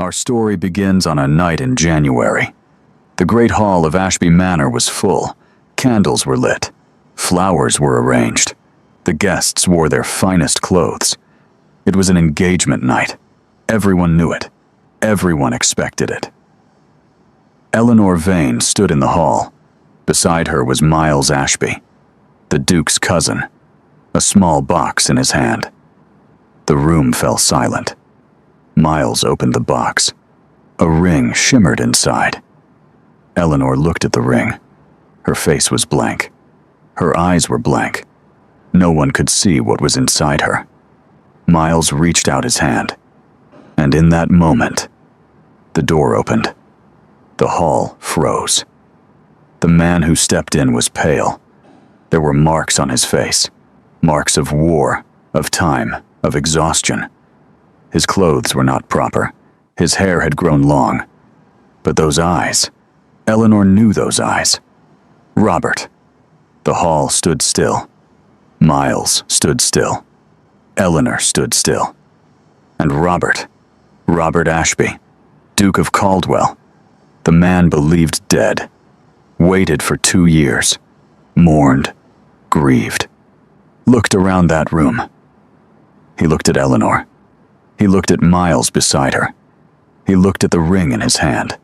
Our story begins on a night in January. The great hall of Ashby Manor was full. Candles were lit. Flowers were arranged. The guests wore their finest clothes. It was an engagement night. Everyone knew it. Everyone expected it. Eleanor Vane stood in the hall. Beside her was Miles Ashby, the Duke's cousin, a small box in his hand. The room fell silent. Miles opened the box. A ring shimmered inside. Eleanor looked at the ring. Her face was blank. Her eyes were blank. No one could see what was inside her. Miles reached out his hand. And in that moment, the door opened. The hall froze. The man who stepped in was pale. There were marks on his face. Marks of war, of time, of exhaustion. His clothes were not proper. His hair had grown long. But those eyes, Eleanor knew those eyes. Robert. The hall stood still. Miles stood still. Eleanor stood still. And Robert Ashby, Duke of Caldwell, the man believed dead, waited for 2 years, mourned, grieved, looked around that room. He looked at Eleanor. He looked at Miles beside her. He looked at the ring in his hand.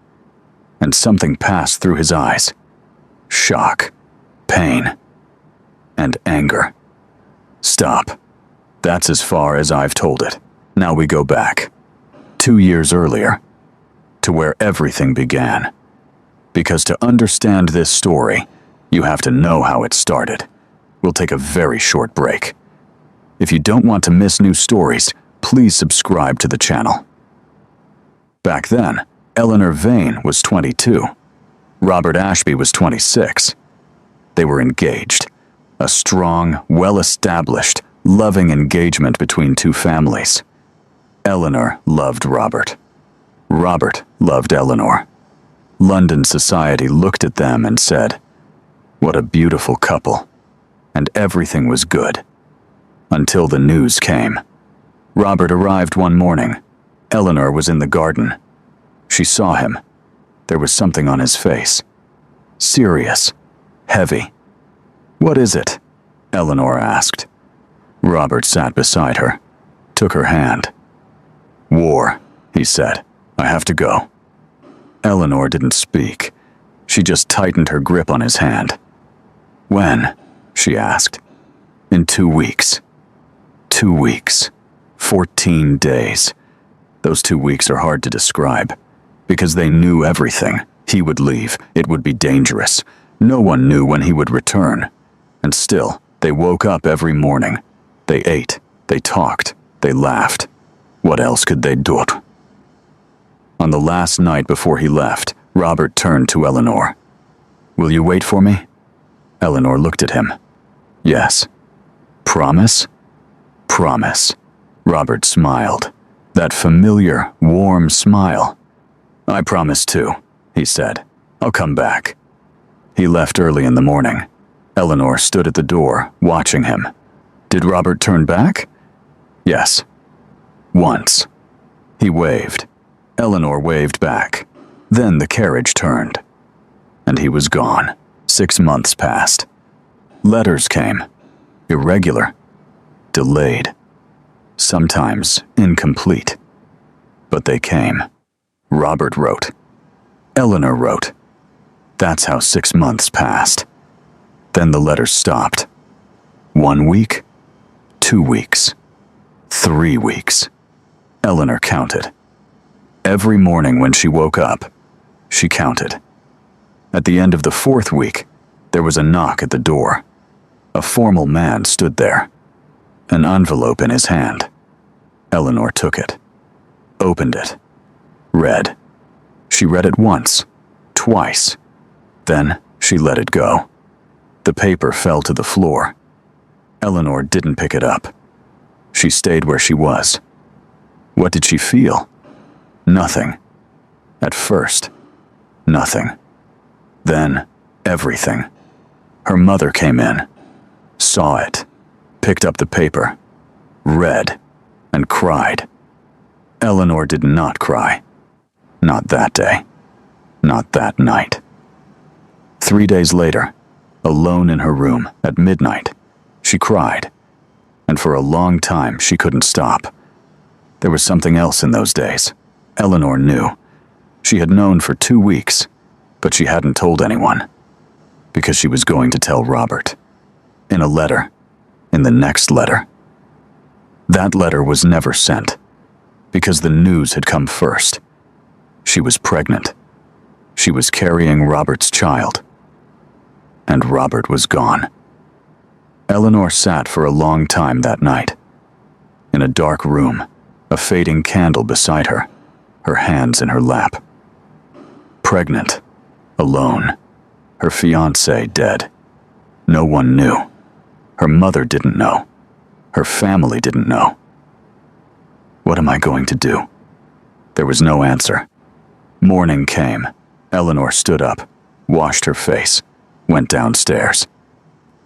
And something passed through his eyes. Shock, pain, and anger. Stop. That's as far as I've told it. Now we go back, 2 years earlier, to where everything began. Because to understand this story, you have to know how it started. We'll take a very short break. If you don't want to miss new stories, please subscribe to the channel. Back then, Eleanor Vane was 22. Robert Ashby was 26. They were engaged. A strong, well-established, loving engagement between two families. Eleanor loved Robert. Robert loved Eleanor. London society looked at them and said, "What a beautiful couple." And everything was good. Until the news came. Robert arrived one morning. Eleanor was in the garden. She saw him. There was something on his face. Serious. Heavy. "What is it?" Eleanor asked. Robert sat beside her, took her hand. "War," he said. "I have to go." Eleanor didn't speak. She just tightened her grip on his hand. "When?" she asked. "In 2 weeks." 2 weeks. 14 days. Those 2 weeks are hard to describe, because they knew everything. He would leave. It would be dangerous. No one knew when he would return. And still, they woke up every morning. They ate. They talked. They laughed. What else could they do? On the last night before he left, Robert turned to Eleanor. "Will you wait for me?" Eleanor looked at him. "Yes." "Promise?" "Promise." Robert smiled. That familiar, warm smile. "I promise too," he said. "I'll come back." He left early in the morning. Eleanor stood at the door, watching him. Did Robert turn back? Yes. Once. He waved. Eleanor waved back. Then the carriage turned. And he was gone. 6 months passed. Letters came. Irregular. Delayed. Sometimes incomplete. But they came. Robert wrote. Eleanor wrote. That's how 6 months passed. Then the letters stopped. 1 week, 2 weeks, 3 weeks. Eleanor counted. Every morning when she woke up, she counted. At the end of the 4th week, there was a knock at the door. A formal man stood there, an envelope in his hand. Eleanor took it, opened it, read. She read it once, twice. Then she let it go. The paper fell to the floor. Eleanor didn't pick it up. She stayed where she was. What did she feel? Nothing. At first, nothing. Then, everything. Her mother came in, saw it, picked up the paper, read, and cried. Eleanor did not cry. Not that day. Not that night. 3 days later, alone in her room at midnight, she cried, and for a long time she couldn't stop. There was something else in those days. Eleanor knew. She had known for 2 weeks, but she hadn't told anyone, because she was going to tell Robert. In a letter. In the next letter. That letter was never sent, because the news had come first. She was pregnant. She was carrying Robert's child. And Robert was gone. Eleanor sat for a long time that night. In a dark room, a fading candle beside her, her hands in her lap. Pregnant. Alone. Her fiancé dead. No one knew. Her mother didn't know. Her family didn't know. What am I going to do? There was no answer. Morning came. Eleanor stood up, washed her face, went downstairs.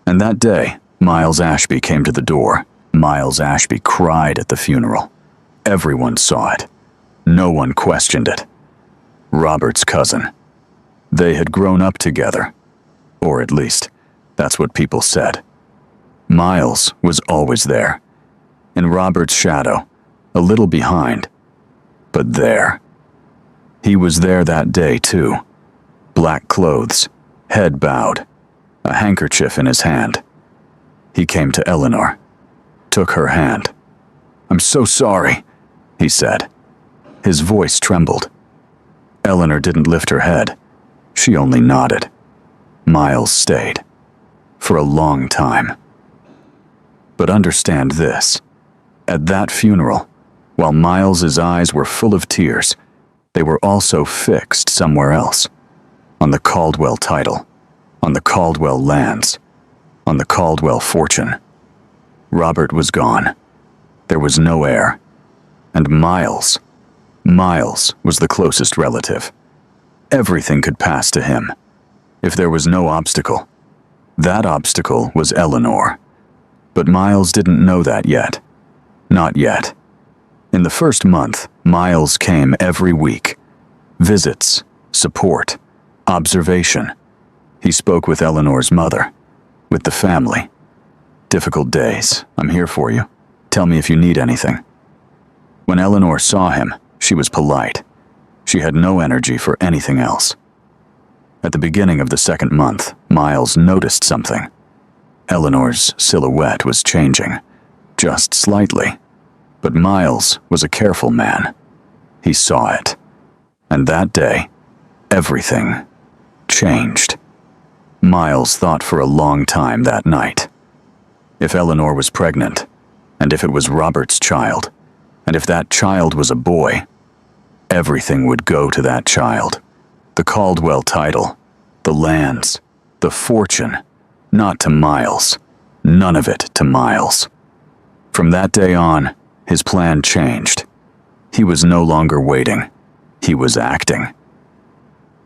And that day, Miles Ashby came to the door. Miles Ashby cried at the funeral. Everyone saw it. No one questioned it. Robert's cousin. They had grown up together. Or at least, that's what people said. Miles was always there. In Robert's shadow, a little behind. But there. He was there that day, too. Black clothes, head bowed, a handkerchief in his hand. He came to Eleanor, took her hand. "I'm so sorry," he said. His voice trembled. Eleanor didn't lift her head. She only nodded. Miles stayed. For a long time. But understand this. At that funeral, while Miles's eyes were full of tears, they were also fixed somewhere else. On the Caldwell title. On the Caldwell lands. On the Caldwell fortune. Robert was gone. There was no heir. And Miles was the closest relative. Everything could pass to him. If there was no obstacle. That obstacle was Eleanor. But Miles didn't know that yet. Not yet. In the first month, Miles came every week. Visits, support, observation. He spoke with Eleanor's mother, with the family. "Difficult days. I'm here for you. Tell me if you need anything." When Eleanor saw him, she was polite. She had no energy for anything else. At the beginning of the second month, Miles noticed something. Eleanor's silhouette was changing, just slightly. But Miles was a careful man. He saw it. And that day, everything changed. Miles thought for a long time that night. If Eleanor was pregnant, and if it was Robert's child, and if that child was a boy, everything would go to that child. The Caldwell title, the lands, the fortune, not to Miles. None of it to Miles. From that day on, his plan changed. He was no longer waiting. He was acting.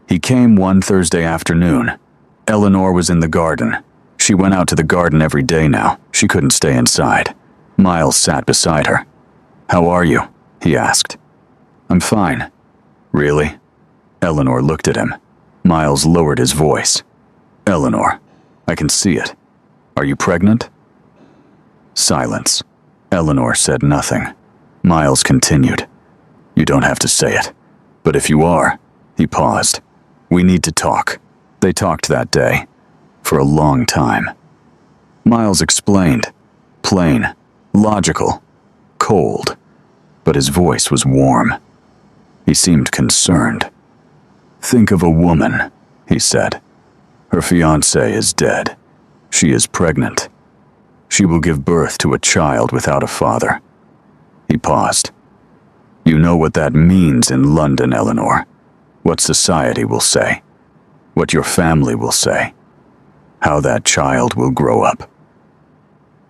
He came one Thursday afternoon. Eleanor was in the garden. She went out to the garden every day now. She couldn't stay inside. Miles sat beside her. "How are you?" he asked. "I'm fine." "Really?" Eleanor looked at him. Miles lowered his voice. "Eleanor, I can see it. Are you pregnant?" Silence. Eleanor said nothing. Miles continued. "You don't have to say it. But if you are," he paused. "We need to talk." They talked that day. For a long time. Miles explained. Plain. Logical. Cold. But his voice was warm. He seemed concerned. "Think of a woman," he said. "Her fiancé is dead. She is pregnant. She will give birth to a child without a father." He paused. "You know what that means in London, Eleanor. What society will say. What your family will say. How that child will grow up."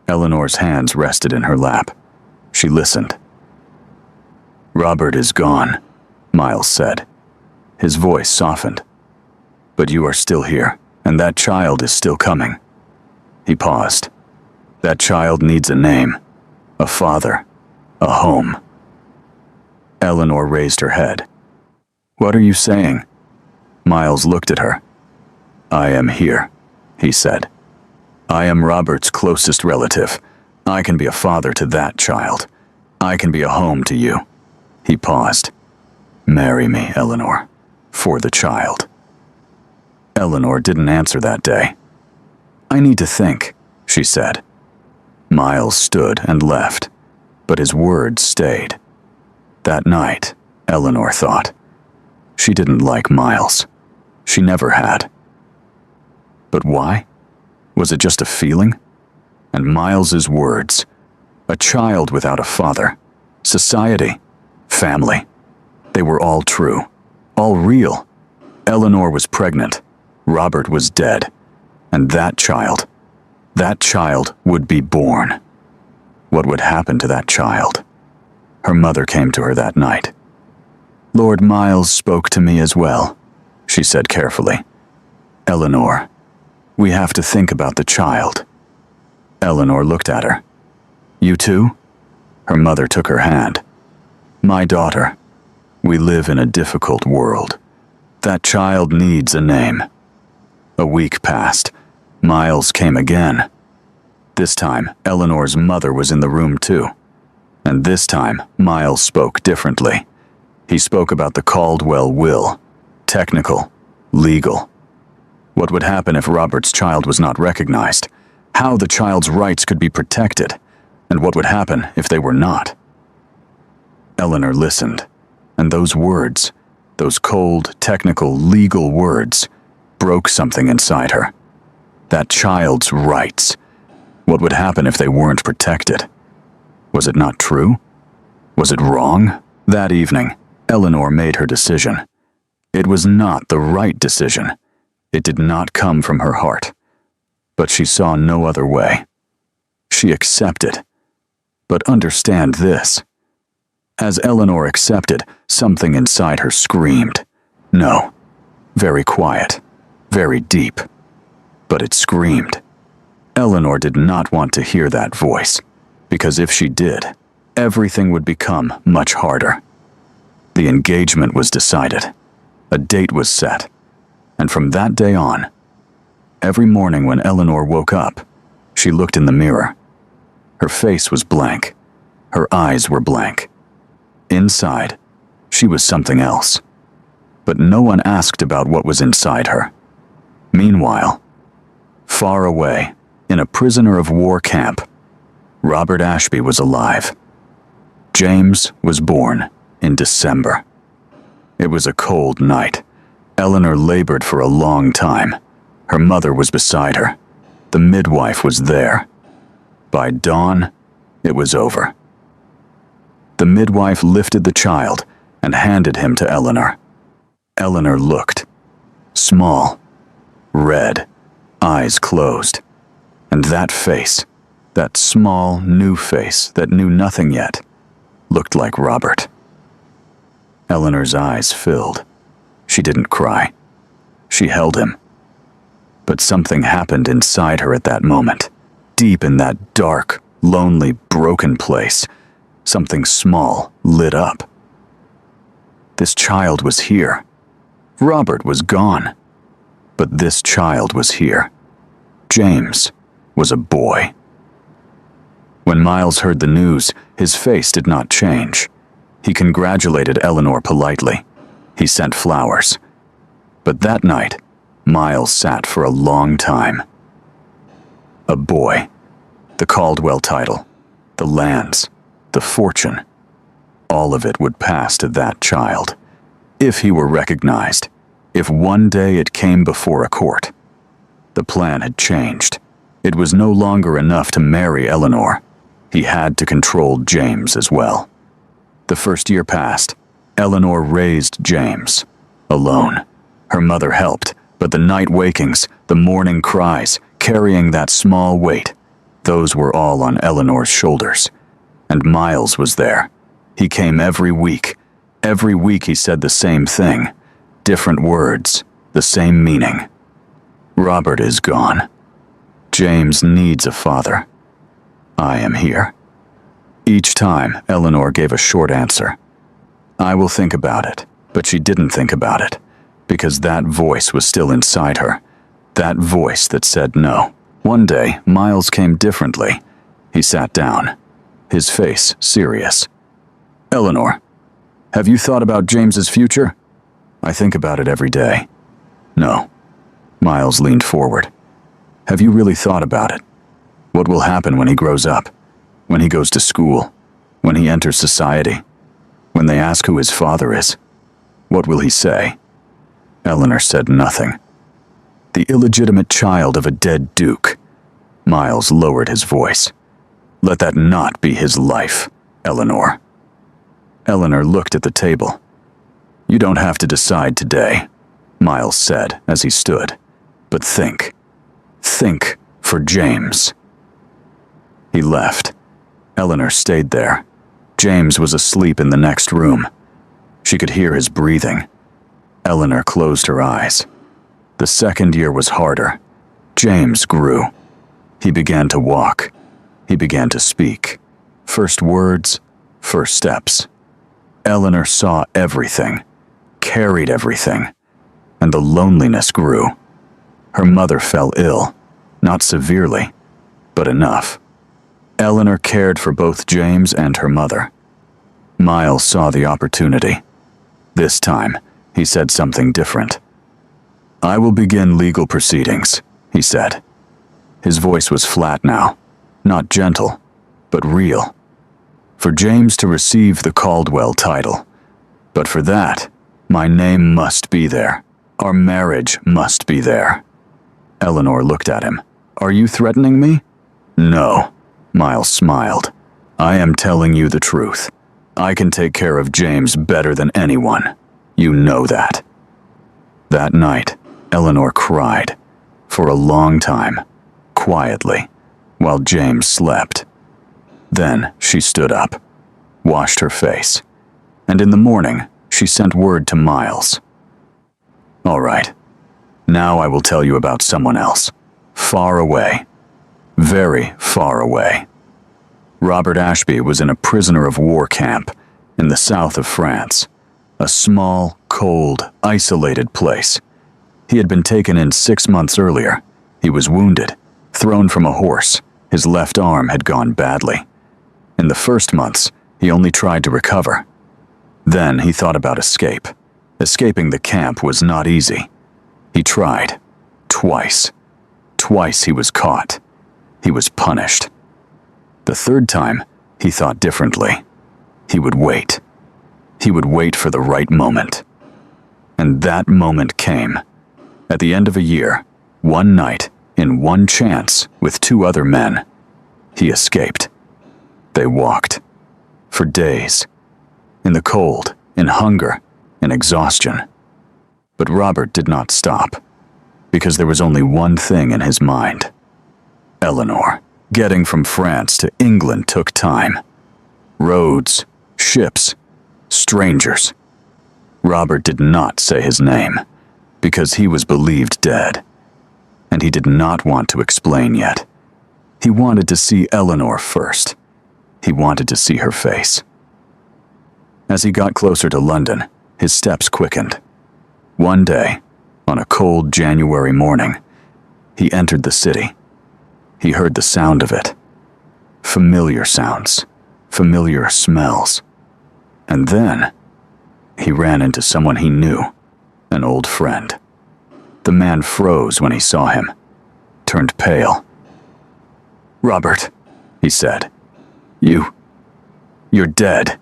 Eleanor's hands rested in her lap. She listened. "Robert is gone," Miles said. His voice softened. "But you are still here, and that child is still coming." He paused. "That child needs a name, a father, a home." Eleanor raised her head. What are you saying? Miles looked at her. I am here, he said. I am Robert's closest relative. I can be a father to that child. I can be a home to you. He paused. Marry me, Eleanor, for the child. Eleanor didn't answer that day. I need to think, she said. Miles stood and left, but his words stayed. That night, Eleanor thought. She didn't like Miles. She never had. But why? Was it just a feeling? And Miles's words. A child without a father. Society. Family. They were all true. All real. Eleanor was pregnant. Robert was dead. And that child would be born. What would happen to that child? Her mother came to her that night. Lord Miles spoke to me as well, she said carefully. Eleanor, we have to think about the child. Eleanor looked at her. You too? Her mother took her hand. My daughter, we live in a difficult world. That child needs a name. A week passed. Miles came again. This time, Eleanor's mother was in the room too. And this time, Miles spoke differently. He spoke about the Caldwell will. Technical. Legal. What would happen if Robert's child was not recognized? How the child's rights could be protected? And what would happen if they were not? Eleanor listened, and those words, those cold, technical, legal words, broke something inside her. That child's rights. What would happen if they weren't protected? Was it not true? Was it wrong? That evening, Eleanor made her decision. It was not the right decision. It did not come from her heart. But she saw no other way. She accepted. But understand this. As Eleanor accepted, something inside her screamed. No. Very quiet. Very deep. But it screamed. Eleanor did not want to hear that voice, because if she did, everything would become much harder. The engagement was decided. A date was set. And from that day on, every morning when Eleanor woke up, she looked in the mirror. Her face was blank. Her eyes were blank. Inside, she was something else. But no one asked about what was inside her. Meanwhile, far away, in a prisoner of war camp, Robert Ashby was alive. James was born in December. It was a cold night. Eleanor labored for a long time. Her mother was beside her. The midwife was there. By dawn, it was over. The midwife lifted the child and handed him to Eleanor. Eleanor looked. Small. Red. Eyes closed. And that face, that small, new face that knew nothing yet, looked like Robert. Eleanor's eyes filled. She didn't cry. She held him. But something happened inside her at that moment. Deep in that dark, lonely, broken place, something small lit up. This child was here. Robert was gone. But this child was here. James was a boy. When Miles heard the news, his face did not change. He congratulated Eleanor politely. He sent flowers. But that night, Miles sat for a long time. A boy. The Caldwell title. The lands. The fortune. All of it would pass to that child. If he were recognized. If one day it came before a court. The plan had changed. It was no longer enough to marry Eleanor. He had to control James as well. The first year passed. Eleanor raised James. Alone. Her mother helped, but the night wakings, the morning cries, carrying that small weight, those were all on Eleanor's shoulders. And Miles was there. He came every week. Every week he said the same thing. Different words, the same meaning. Robert is gone. James needs a father. I am here. Each time, Eleanor gave a short answer. I will think about it. But she didn't think about it, because that voice was still inside her. That voice that said no. One day, Miles came differently. He sat down, his face serious. "Eleanor, have you thought about James's future?" "I think about it every day." "No." Miles leaned forward. "Have you really thought about it? What will happen when he grows up? When he goes to school? When he enters society? When they ask who his father is? What will he say?" Eleanor said nothing. The illegitimate child of a dead duke. Miles lowered his voice. "Let that not be his life, Eleanor." Eleanor looked at the table. "You don't have to decide today," Miles said as he stood. "But think. Think for James." He left. Eleanor stayed there. James was asleep in the next room. She could hear his breathing. Eleanor closed her eyes. The second year was harder. James grew. He began to walk. He began to speak. First words, first steps. Eleanor saw everything, carried everything, and the loneliness grew. Her mother fell ill, not severely, but enough. Eleanor cared for both James and her mother. Miles saw the opportunity. This time, he said something different. "I will begin legal proceedings," he said. His voice was flat now, not gentle, but real. "For James to receive the Caldwell title. But for that, my name must be there. Our marriage must be there." Eleanor looked at him. "Are you threatening me?" "No," Miles smiled. "I am telling you the truth. I can take care of James better than anyone. You know that." That night, Eleanor cried. For a long time, quietly, while James slept. Then she stood up, washed her face, and in the morning, she sent word to Miles. "All right, now I will tell you about someone else. Far away. Very far away." Robert Ashby was in a prisoner of war camp in the south of France, a small, cold, isolated place. He had been taken in 6 months earlier. He was wounded, thrown from a horse. His left arm had gone badly. In the first months, he only tried to recover. Then he thought about escape. Escaping the camp was not easy. He tried. Twice. Twice he was caught. He was punished. The third time, he thought differently. He would wait. He would wait for the right moment. And that moment came. At the end of a year, one night, in one chance, with 2 other men, he escaped. They walked. For days. In the cold, in hunger, in exhaustion. But Robert did not stop, because there was only one thing in his mind. Eleanor. Getting from France to England took time. Roads, ships, strangers. Robert did not say his name, because he was believed dead. And he did not want to explain yet. He wanted to see Eleanor first. He wanted to see her face. As he got closer to London, his steps quickened. One day, on a cold January morning, he entered the city. He heard the sound of it. Familiar sounds, familiar smells. And then, he ran into someone he knew, an old friend. The man froze when he saw him, turned pale. "Robert," he said, You're dead."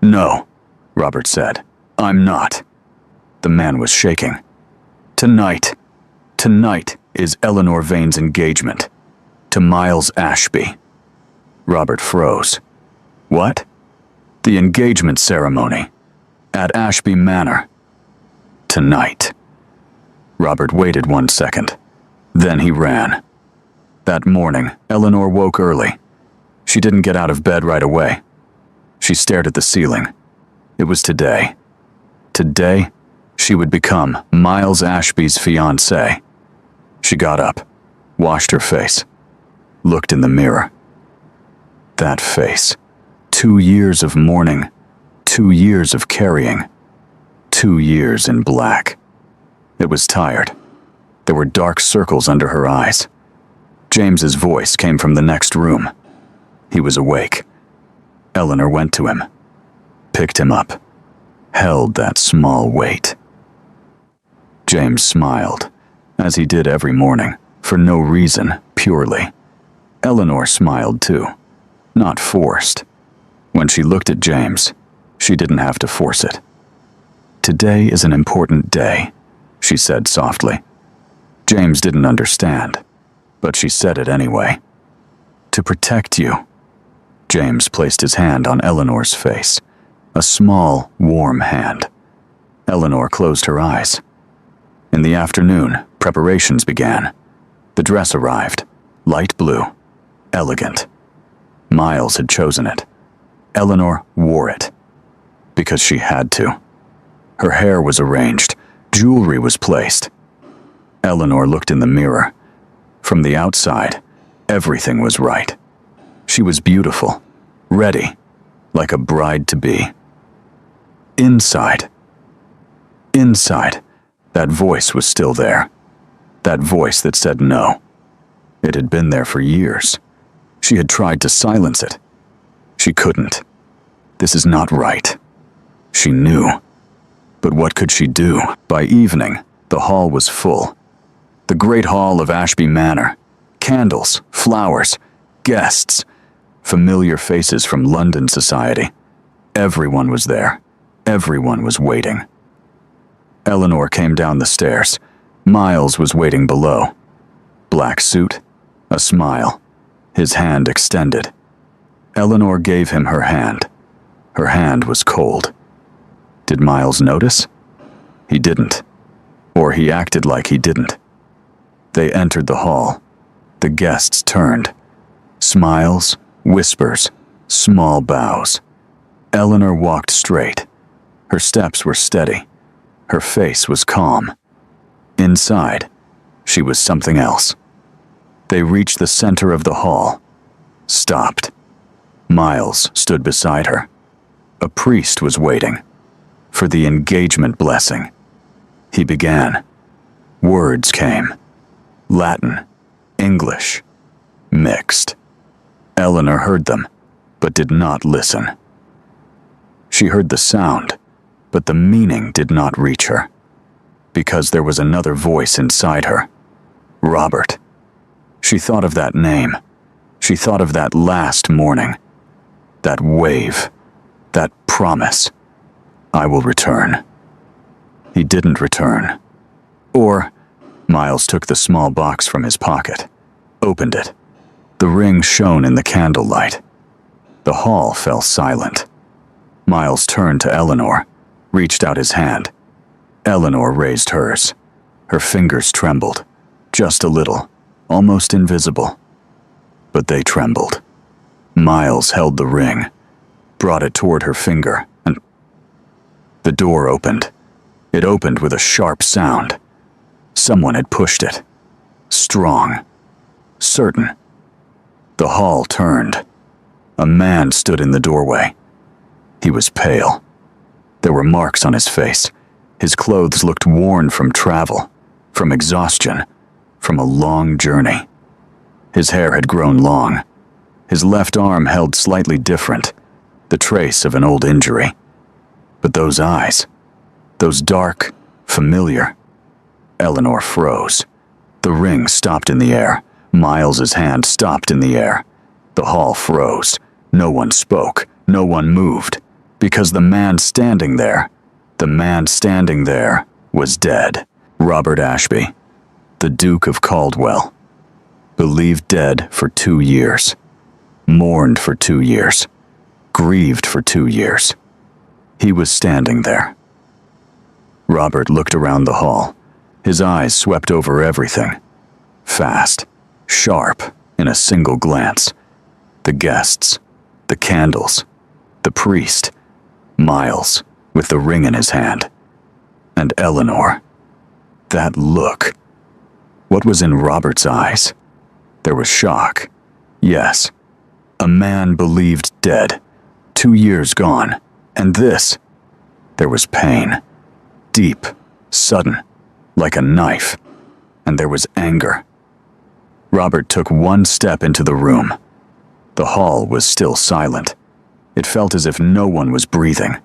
"No," Robert said. "I'm not." The man was shaking. Tonight is Eleanor Vane's engagement. To Miles Ashby." Robert froze. "What?" "The engagement ceremony. At Ashby Manor. Tonight." Robert waited 1 second. Then he ran. That morning, Eleanor woke early. She didn't get out of bed right away. She stared at the ceiling. It was today. Today, she would become Miles Ashby's fiancée. She got up, washed her face, looked in the mirror. That face. 2 years of mourning. 2 years of carrying. 2 years in black. It was tired. There were dark circles under her eyes. James's voice came from the next room. He was awake. Eleanor went to him, picked him up, held that small weight. James smiled, as he did every morning, for no reason, purely. Eleanor smiled too, not forced. When she looked at James, she didn't have to force it. "Today is an important day," she said softly. James didn't understand, but she said it anyway. "To protect you." James placed his hand on Eleanor's face, a small, warm hand. Eleanor closed her eyes. In the afternoon, preparations began. The dress arrived, light blue, elegant. Miles had chosen it. Eleanor wore it, because she had to. Her hair was arranged, jewelry was placed. Eleanor looked in the mirror. From the outside, everything was right. She was beautiful, ready, like a bride-to-be. Inside, that voice was still there. That voice that said no. It had been there for years. She had tried to silence it. She couldn't. This is not right. She knew. But what could she do? By evening, the hall was full. The great hall of Ashby Manor. Candles, flowers, guests, familiar faces from London society. Everyone was there. Everyone was waiting. Eleanor came down the stairs. Miles was waiting below. Black suit, a smile, his hand extended. Eleanor gave him her hand. Her hand was cold. Did Miles notice? He didn't. Or he acted like he didn't. They entered the hall. The guests turned. Smiles, whispers, small bows. Eleanor walked straight. Her steps were steady. Her face was calm. Inside, she was something else. They reached the center of the hall. Stopped. Miles stood beside her. A priest was waiting for the engagement blessing. He began. Words came. Latin, English, mixed. Eleanor heard them, but did not listen. She heard the sound, but the meaning did not reach her, because there was another voice inside her. Robert. She thought of that name. She thought of that last morning. That wave. That promise. I will return. He didn't return. Or, Miles took the small box from his pocket, opened it. The ring shone in the candlelight. The hall fell silent. Miles turned to Eleanor, reached out his hand. Eleanor raised hers. Her fingers trembled, just a little, almost invisible. But they trembled. Miles held the ring, brought it toward her finger, and the door opened. It opened with a sharp sound. Someone had pushed it. Strong. Certain. The hall turned. A man stood in the doorway. He was pale. There were marks on his face. His clothes looked worn from travel, from exhaustion, from a long journey. His hair had grown long. His left arm held slightly different, the trace of an old injury. But those eyes, those dark, familiar. Eleanor froze. The ring stopped in the air. Miles's hand stopped in the air. The hall froze. No one spoke. No one moved. Because the man standing there was dead. Robert Ashby, the Duke of Caldwell, believed dead for 2 years, mourned for 2 years, grieved for 2 years. He was standing there. Robert looked around the hall. His eyes swept over everything. Fast, sharp, in a single glance. The guests, the candles, the priest, Miles, with the ring in his hand, and Eleanor. That look. What was in Robert's eyes? There was shock. Yes. A man believed dead. 2 years gone. And this. There was pain. deep, sudden, like a knife, and there was anger. Robert took one step into the room. The hall was still silent. It felt as if no one was breathing.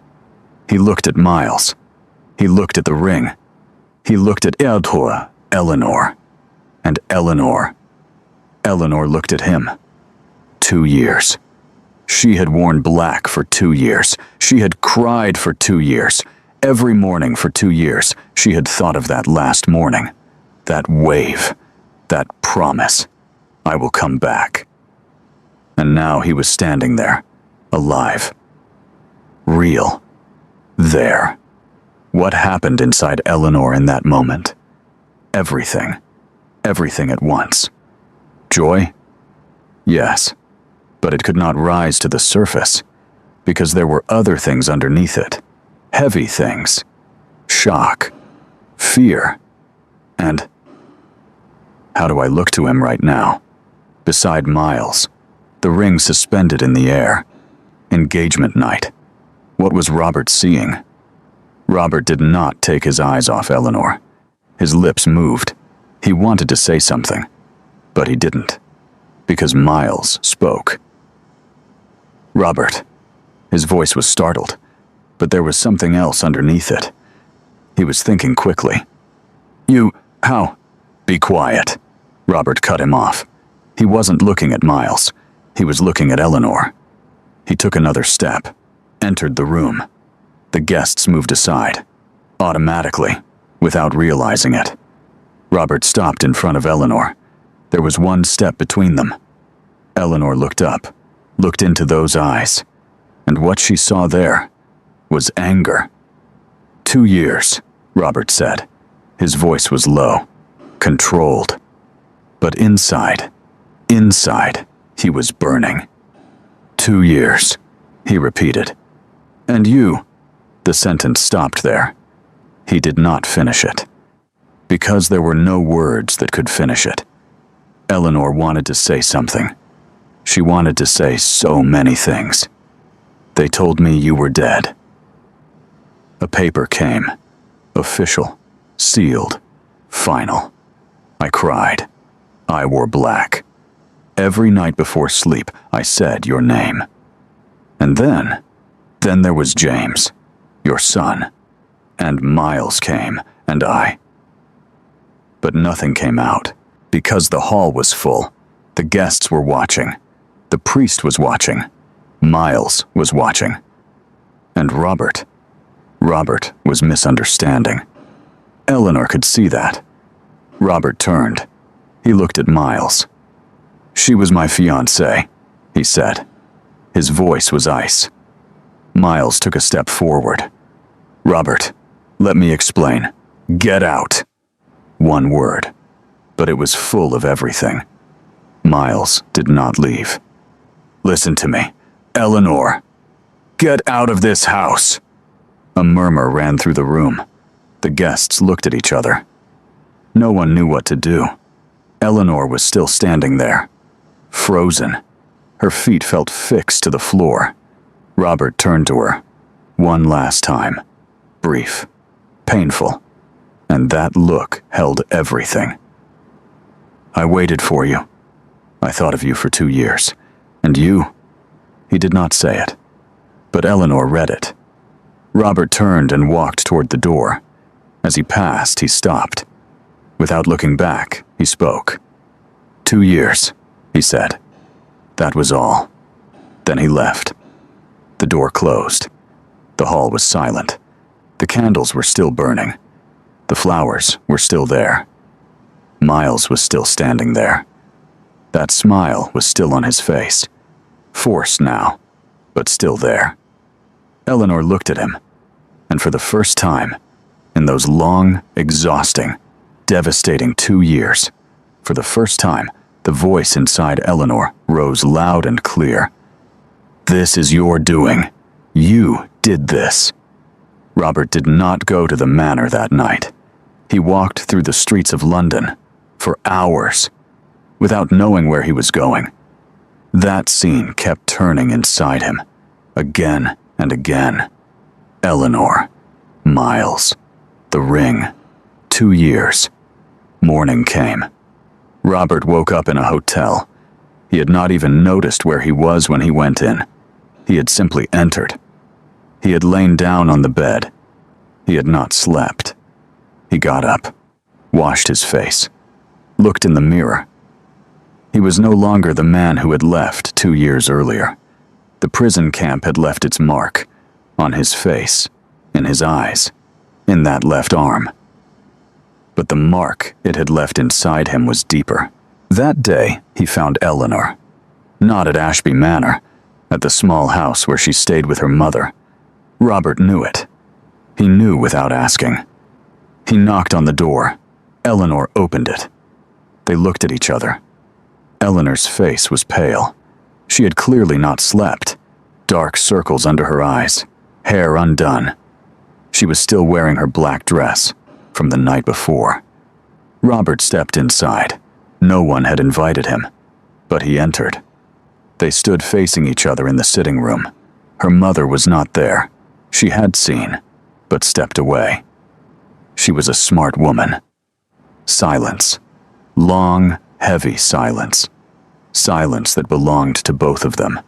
He looked at Miles. He looked at the ring. He looked at Eleanor. And Eleanor looked at him. 2 years. She had worn black for 2 years. She had cried for 2 years. Every morning for 2 years, she had thought of that last morning. That wave. That promise. I will come back. And now he was standing there, alive. Real. There. What happened inside Eleanor in that moment? Everything. Everything at once. Joy? Yes. But it could not rise to the surface, because there were other things underneath it. Heavy things. Shock. Fear. And how do I look to him right now? Beside Miles, the ring suspended in the air. Engagement night. What was Robert seeing? Robert did not take his eyes off Eleanor. His lips moved. He wanted to say something, but he didn't, because Miles spoke. Robert. His voice was startled, but there was something else underneath it. He was thinking quickly. How? Be quiet. Robert cut him off. He wasn't looking at Miles. He was looking at Eleanor. He took another step, entered the room. The guests moved aside, automatically, without realizing it. Robert stopped in front of Eleanor. There was one step between them. Eleanor looked up, looked into those eyes, and what she saw there was anger. 2 years, Robert said. His voice was low, controlled. But inside, he was burning. 2 years, he repeated. And you, the sentence stopped there. He did not finish it, because there were no words that could finish it. Eleanor wanted to say something. She wanted to say so many things. They told me you were dead. A paper came. Official. Sealed. Final. I cried. I wore black. Every night before sleep, I said your name. And then there was James, your son. And Miles came, and I. But nothing came out, because the hall was full. The guests were watching. The priest was watching. Miles was watching. And Robert was misunderstanding. Eleanor could see that. Robert turned. He looked at Miles. She was my fiancée, he said. His voice was ice. Miles took a step forward. Robert, let me explain. Get out. One word, but it was full of everything. Miles did not leave. Listen to me. Eleanor, get out of this house. A murmur ran through the room. The guests looked at each other. No one knew what to do. Eleanor was still standing there, frozen. Her feet felt fixed to the floor. Robert turned to her, one last time, brief, painful, and that look held everything. I waited for you. I thought of you for 2 years. And you? He did not say it, but Eleanor read it. Robert turned and walked toward the door. As he passed, he stopped. Without looking back, he spoke. 2 years, he said. That was all. Then he left. The door closed. The hall was silent. The candles were still burning. The flowers were still there. Miles was still standing there. That smile was still on his face. Forced now, but still there. Eleanor looked at him, and for the first time, in those long, exhausting, devastating 2 years, for the first time, the voice inside Eleanor rose loud and clear. This is your doing. You did this. Robert did not go to the manor that night. He walked through the streets of London for hours, without knowing where he was going. That scene kept turning inside him, again and again. Eleanor, Miles, The ring. 2 years. Morning came. Robert woke up in a hotel. He had not even noticed where he was when he went in. He had simply entered. He had lain down on the bed. He had not slept. He got up, washed his face, looked in the mirror. He was no longer the man who had left 2 years earlier. The prison camp had left its mark on his face, in his eyes, in that left arm. But the mark it had left inside him was deeper. That day, he found Eleanor. Not at Ashby Manor, at the small house where she stayed with her mother. Robert knew it. He knew without asking. He knocked on the door. Eleanor opened it. They looked at each other. Eleanor's face was pale. She had clearly not slept. Dark circles under her eyes, hair undone. She was still wearing her black dress from the night before. Robert stepped inside. No one had invited him, but he entered. They stood facing each other in the sitting room. Her mother was not there. She had seen, but stepped away. She was a smart woman. Silence. Long, heavy silence. Silence that belonged to both of them.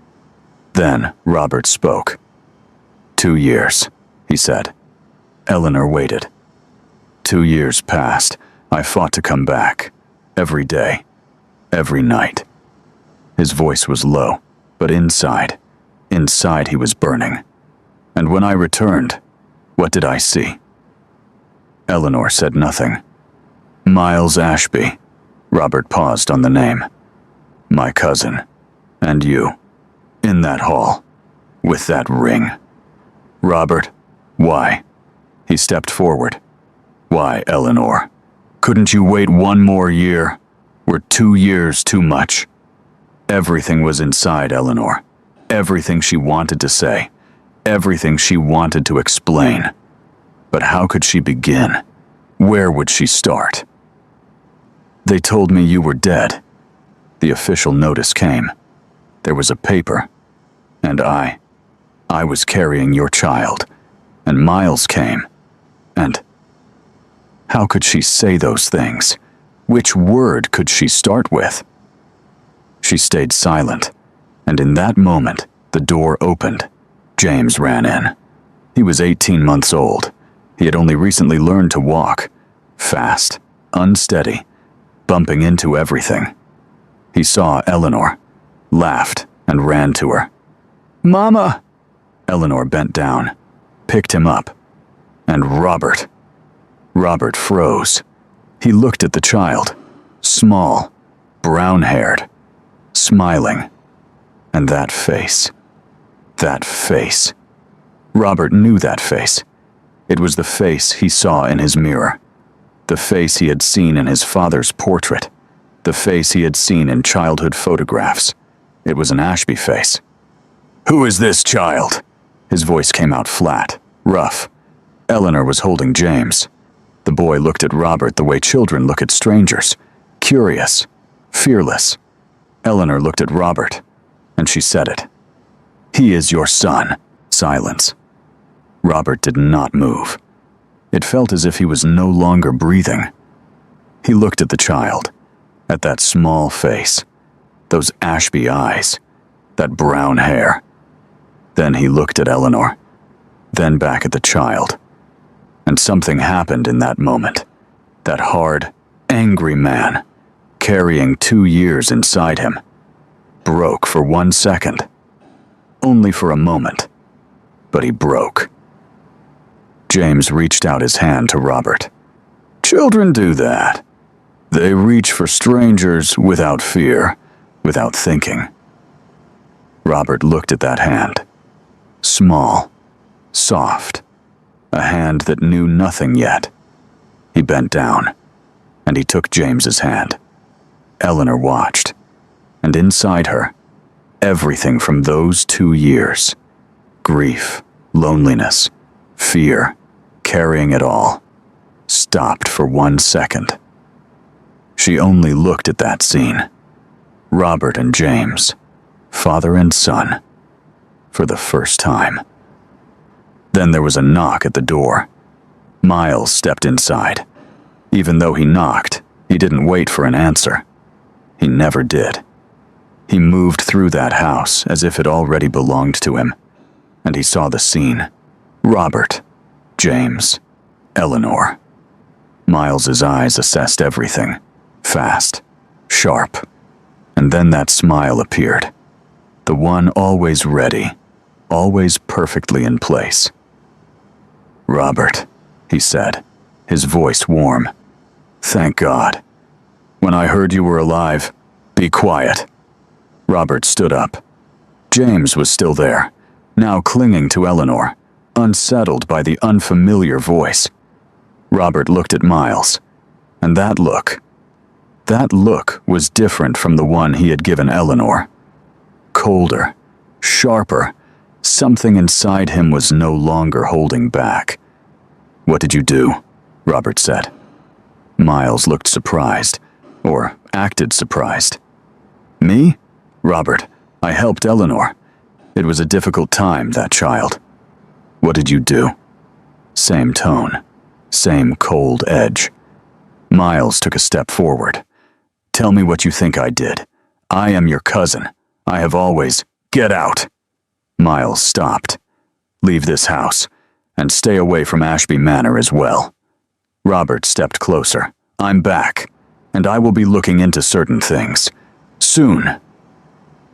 Then Robert spoke. 2 years, he said. Eleanor waited. 2 years passed. I fought to come back. Every day. Every night. His voice was low, but inside he was burning. And when I returned, what did I see? Eleanor said nothing. Miles Ashby. Robert paused on the name. My cousin. And you. In that hall. With that ring. Robert, why? He stepped forward. Why, Eleanor? Couldn't you wait 1 more year? Were 2 years too much? Everything was inside Eleanor. Everything she wanted to say. Everything she wanted to explain. But how could she begin? Where would she start? They told me you were dead. The official notice came. There was a paper. And I was carrying your child. And Miles came. And how could she say those things? Which word could she start with? She stayed silent, and in that moment, the door opened. James ran in. He was 18 months old. He had only recently learned to walk. Fast, unsteady, bumping into everything. He saw Eleanor, laughed, and ran to her. Mama! Eleanor bent down, picked him up. And Robert. Robert froze. He looked at the child, small, brown-haired, smiling. And that face. That face. Robert knew that face. It was the face he saw in his mirror. The face he had seen in his father's portrait. The face he had seen in childhood photographs. It was an Ashby face. Who is this child? His voice came out flat, rough. Eleanor was holding James. The boy looked at Robert the way children look at strangers. Curious, fearless. Eleanor looked at Robert, and she said it. He is your son. Silence. Robert did not move. It felt as if he was no longer breathing. He looked at the child, at that small face, those Ashby eyes, that brown hair. Then he looked at Eleanor, then back at the child. And something happened in that moment. That hard, angry man, carrying 2 years inside him, broke for 1 second. Only for a moment. But he broke. James reached out his hand to Robert. Children do that. They reach for strangers without fear, without thinking. Robert looked at that hand. Small, soft, a hand that knew nothing yet. He bent down, and he took James's hand. Eleanor watched, and inside her, everything from those 2 years. Grief, loneliness, fear, carrying it all, stopped for 1 second. She only looked at that scene. Robert and James, father and son, for the first time. Then there was a knock at the door. Miles stepped inside. Even though he knocked, he didn't wait for an answer. He never did. He moved through that house as if it already belonged to him, and he saw the scene. Robert, James, Eleanor. Miles's eyes assessed everything, fast, sharp, and then that smile appeared. The one always ready, always perfectly in place. "Robert," he said, his voice warm. "Thank God. When I heard you were alive, be quiet." Robert stood up. James was still there, now clinging to Eleanor, unsettled by the unfamiliar voice. Robert looked at Miles, and that look was different from the one he had given Eleanor. Colder, sharper, something inside him was no longer holding back. "What did you do?" Robert said. Miles looked surprised, or acted surprised. "Me? Robert, I helped Eleanor. It was a difficult time, that child." "What did you do?" Same tone, same cold edge. Miles took a step forward. "Tell me what you think I did. I am your cousin. I have always—" "Get out!" Miles stopped. "Leave this house, and stay away from Ashby Manor as well." Robert stepped closer. "I'm back, and I will be looking into certain things. Soon."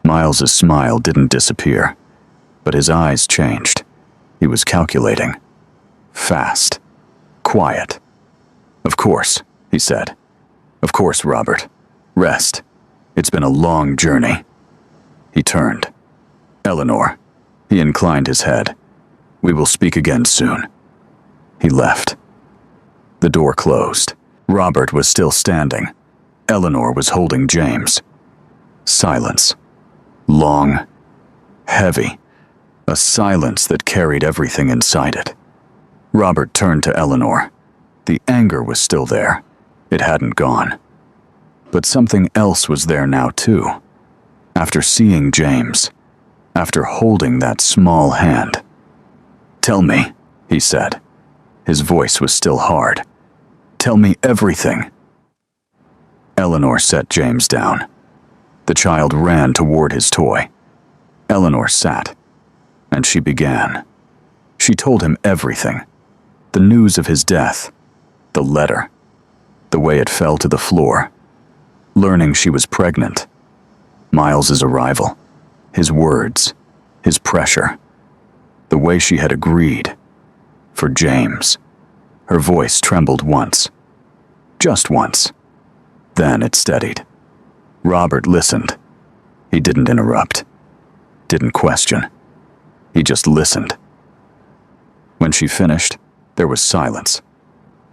Miles's smile didn't disappear, but his eyes changed. He was calculating. Fast. Quiet. "Of course," he said. "Of course, Robert. Rest. It's been a long journey." He turned. "Eleanor." He inclined his head. "We will speak again soon." He left. The door closed. Robert was still standing. Eleanor was holding James. Silence. Long. Heavy. A silence that carried everything inside it. Robert turned to Eleanor. The anger was still there. It hadn't gone. But something else was there now, too. After seeing James, after holding that small hand. "Tell me," he said. His voice was still hard. "Tell me everything." Eleanor set James down. The child ran toward his toy. Eleanor sat, and she began. She told him everything. The news of his death, the letter, the way it fell to the floor, learning she was pregnant, Miles's arrival, his words, his pressure, the way she had agreed. For James. Her voice trembled once. Just once. Then it steadied. Robert listened. He didn't interrupt. Didn't question. He just listened. When she finished, there was silence.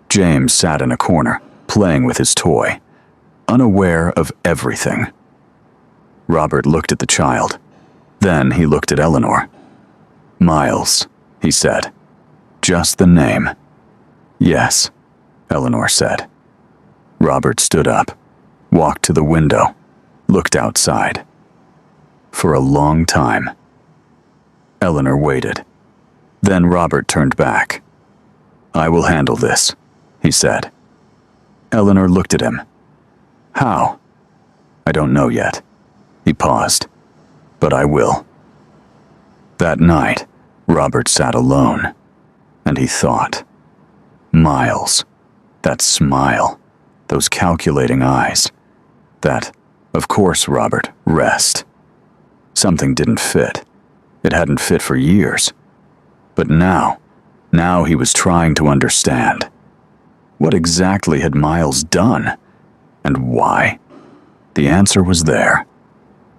James sat in a corner, playing with his toy, unaware of everything. Robert looked at the child. Then he looked at Eleanor. "Miles," he said. "Just the name." "Yes," Eleanor said. Robert stood up, walked to the window, looked outside. For a long time. Eleanor waited. Then Robert turned back. "I will handle this," he said. Eleanor looked at him. "How?" "I don't know yet." He paused. "But I will." That night, Robert sat alone, and he thought. Miles. That smile. Those calculating eyes. That, "Of course, Robert, rest." Something didn't fit. It hadn't fit for years. But now he was trying to understand. What exactly had Miles done? And why? The answer was there.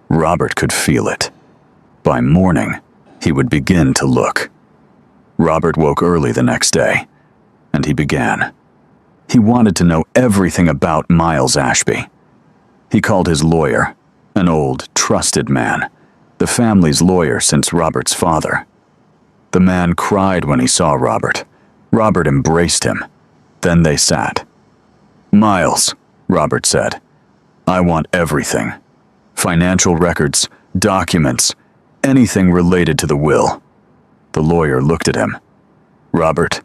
Robert could feel it. By morning, he would begin to look. Robert woke early the next day, and he began. He wanted to know everything about Miles Ashby. He called his lawyer, an old, trusted man, the family's lawyer since Robert's father. The man cried when he saw Robert. Robert embraced him. Then they sat. "Miles," Robert said, "I want everything. Financial records, documents, anything related to the will." The lawyer looked at him. "Robert,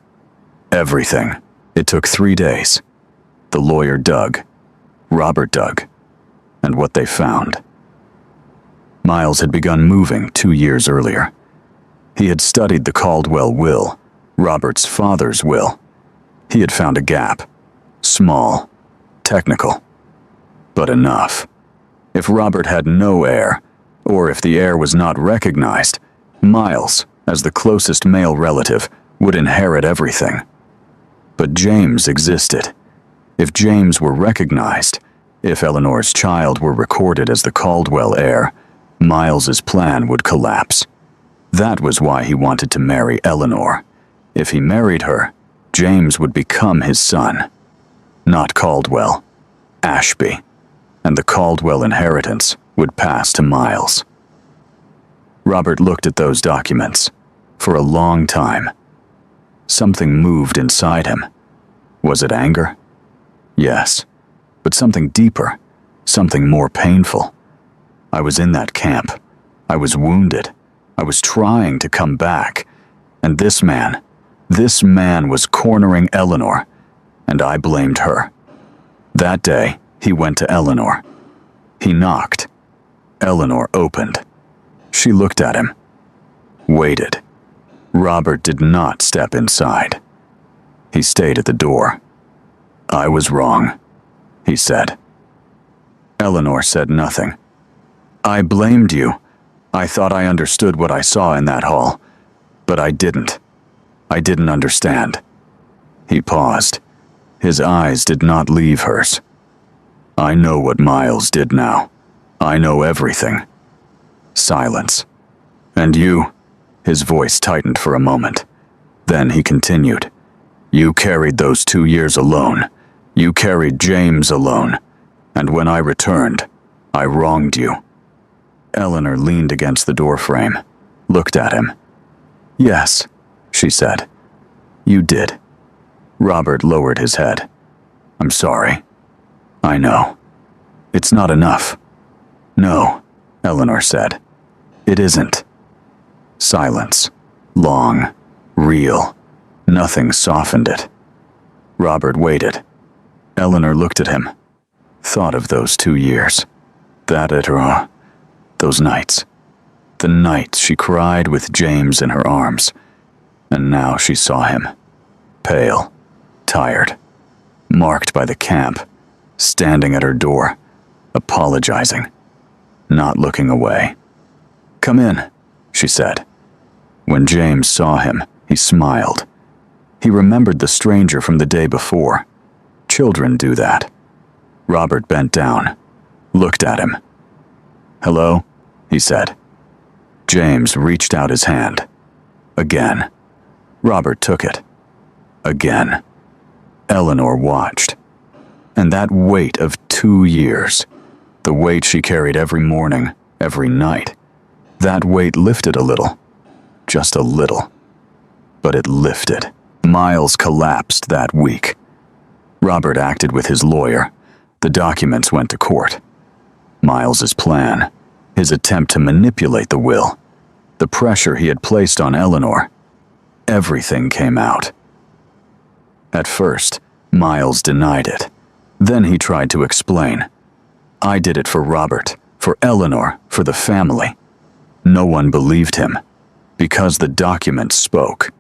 Everything. It took 3 days. The lawyer dug. Robert dug. And what they found. Miles had begun moving 2 years earlier. He had studied the Caldwell will, Robert's father's will. He had found a gap. Small. Technical. But enough. If Robert had no heir, or if the heir was not recognized, Miles, as the closest male relative, would inherit everything. But James existed. If James were recognized, if Eleanor's child were recorded as the Caldwell heir, Miles's plan would collapse. That was why he wanted to marry Eleanor. If he married her, James would become his son. Not Caldwell. Ashby. And the Caldwell inheritance would pass to Miles. Robert looked at those documents for a long time. Something moved inside him. Was it anger? Yes, but something deeper, something more painful. I was in that camp. I was wounded. I was trying to come back. And this man was cornering Eleanor, and I blamed her. That day, he went to Eleanor. He knocked. Eleanor opened. She looked at him. Waited. Robert did not step inside. He stayed at the door. I was wrong, he said. Eleanor said nothing. I blamed you. I thought I understood what I saw in that hall, but I didn't. I didn't understand. He paused. His eyes did not leave hers. I know what Miles did now. I know everything. Silence. And you? His voice tightened for a moment. Then he continued. You carried those 2 years alone. You carried James alone. And when I returned, I wronged you. Eleanor leaned against the doorframe, looked at him. Yes, she said. You did. Robert lowered his head. I'm sorry. I know. It's not enough. No, Eleanor said. It isn't. Silence. Long. Real. Nothing softened it. Robert waited. Eleanor looked at him. Thought of those 2 years. Those nights. The nights she cried with James in her arms. And now she saw him. Pale. Tired. Marked by the camp. Standing at her door. Apologizing. Not looking away. Come in, she said. When James saw him, he smiled. He remembered the stranger from the day before. Children do that. Robert bent down, looked at him. Hello, he said. James reached out his hand. Again. Robert took it. Again. Eleanor watched. And that weight of 2 years, the weight she carried every morning, every night, that weight lifted a little. Just a little. But it lifted. Miles collapsed that week. Robert acted with his lawyer. The documents went to court. Miles's plan, his attempt to manipulate the will, the pressure he had placed on Eleanor, everything came out. At first, Miles denied it. Then he tried to explain. I did it for Robert, for Eleanor, for the family. No one believed him, because the documents spoke.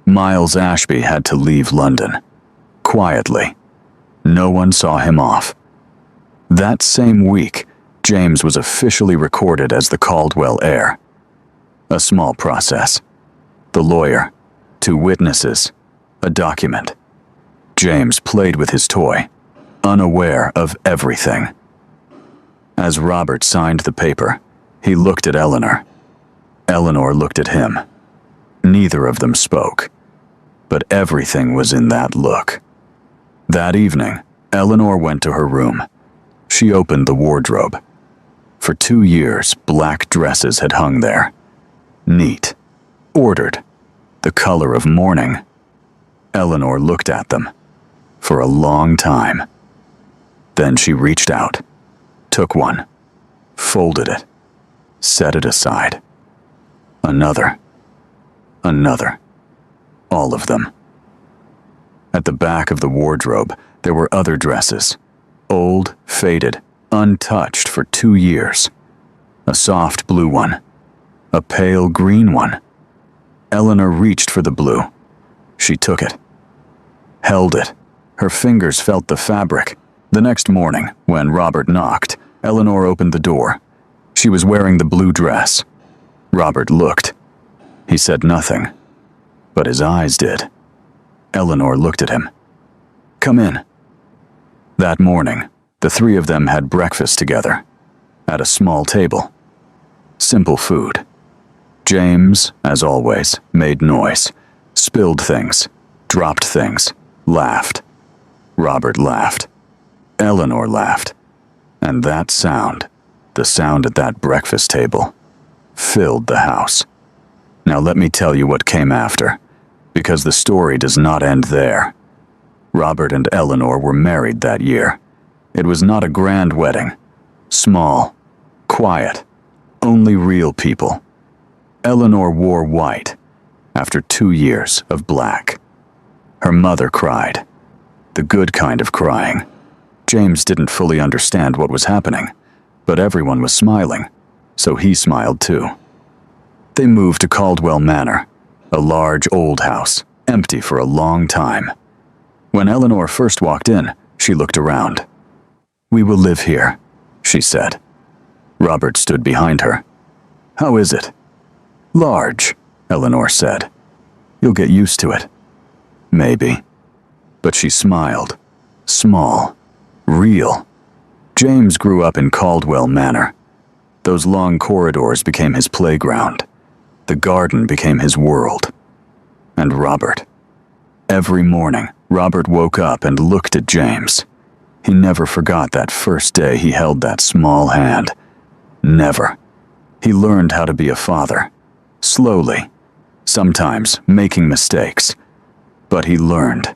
Miles Ashby had to leave London. Quietly. No one saw him off. That same week, James was officially recorded as the Caldwell heir. A small process. The lawyer, 2 witnesses, a document. James played with his toy, unaware of everything. As Robert signed the paper, he looked at Eleanor. Eleanor looked at him. Neither of them spoke, but everything was in that look. That evening, Eleanor went to her room. She opened the wardrobe. For 2 years, black dresses had hung there. Neat. Ordered. The color of mourning. Eleanor looked at them. For a long time. Then she reached out. Took one. Folded it. Set it aside. Another. Another. All of them. At the back of the wardrobe, there were other dresses. Old, faded, untouched for 2 years. A soft blue one. A pale green one. Eleanor reached for the blue. She took it. Held it. Her fingers felt the fabric. The next morning, when Robert knocked, Eleanor opened the door. She was wearing the blue dress. Robert looked. He said nothing, but his eyes did. Eleanor looked at him. "Come in." That morning, the three of them had breakfast together, at a small table. Simple food. James, as always, made noise, spilled things, dropped things, laughed. Robert laughed. Eleanor laughed. And that sound, the sound at that breakfast table, filled the house. Now let me tell you what came after, because the story does not end there. Robert and Eleanor were married that year. It was not a grand wedding. Small, quiet, only real people. Eleanor wore white after 2 years of black. Her mother cried. The good kind of crying. James didn't fully understand what was happening, but everyone was smiling, so he smiled too. They moved to Caldwell Manor, a large old house, empty for a long time. When Eleanor first walked in, she looked around. "We will live here," she said. Robert stood behind her. "How is it?" "Large," Eleanor said. "You'll get used to it." "Maybe." But she smiled. Small. Real. James grew up in Caldwell Manor. Those long corridors became his playground. The garden became his world. And Robert. Every morning, Robert woke up and looked at James. He never forgot that first day he held that small hand. Never. He learned how to be a father. Slowly. Sometimes making mistakes. But he learned.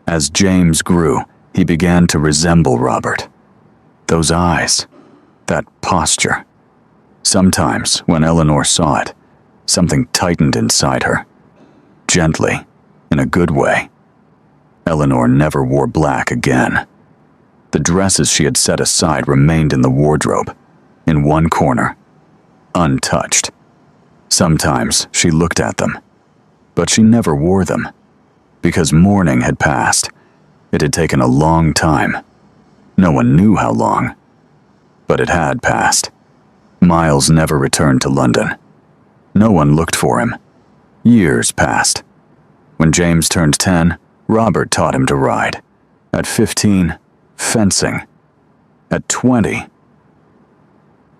As James grew, he began to resemble Robert. Those eyes. That posture. Sometimes, when Eleanor saw it, something tightened inside her. Gently, in a good way. Eleanor never wore black again. The dresses she had set aside remained in the wardrobe, in one corner, untouched. Sometimes she looked at them, but she never wore them, because mourning had passed. It had taken a long time. No one knew how long, but it had passed. Miles never returned to London. No one looked for him. Years passed. When James turned 10, Robert taught him to ride. At 15, fencing. At 20.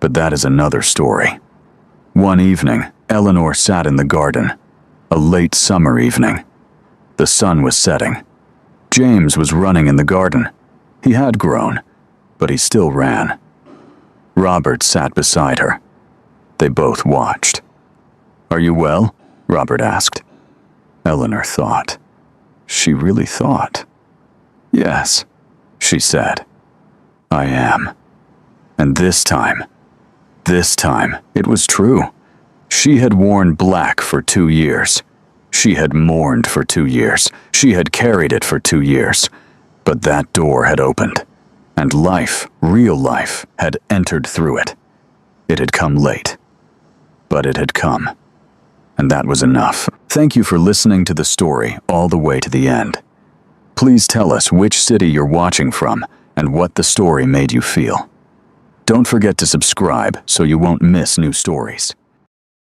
But that is another story. One evening, Eleanor sat in the garden. A late summer evening. The sun was setting. James was running in the garden. He had grown, but he still ran. Robert sat beside her. They both watched. "Are you well?" Robert asked. Eleanor thought. She really thought. "Yes," she said. "I am." And this time, it was true. She had worn black for 2 years. She had mourned for 2 years. She had carried it for 2 years. But that door had opened, and life, real life, had entered through it. It had come late, but it had come. And that was enough. Thank you for listening to the story all the way to the end. Please tell us which city you're watching from and what the story made you feel. Don't forget to subscribe so you won't miss new stories.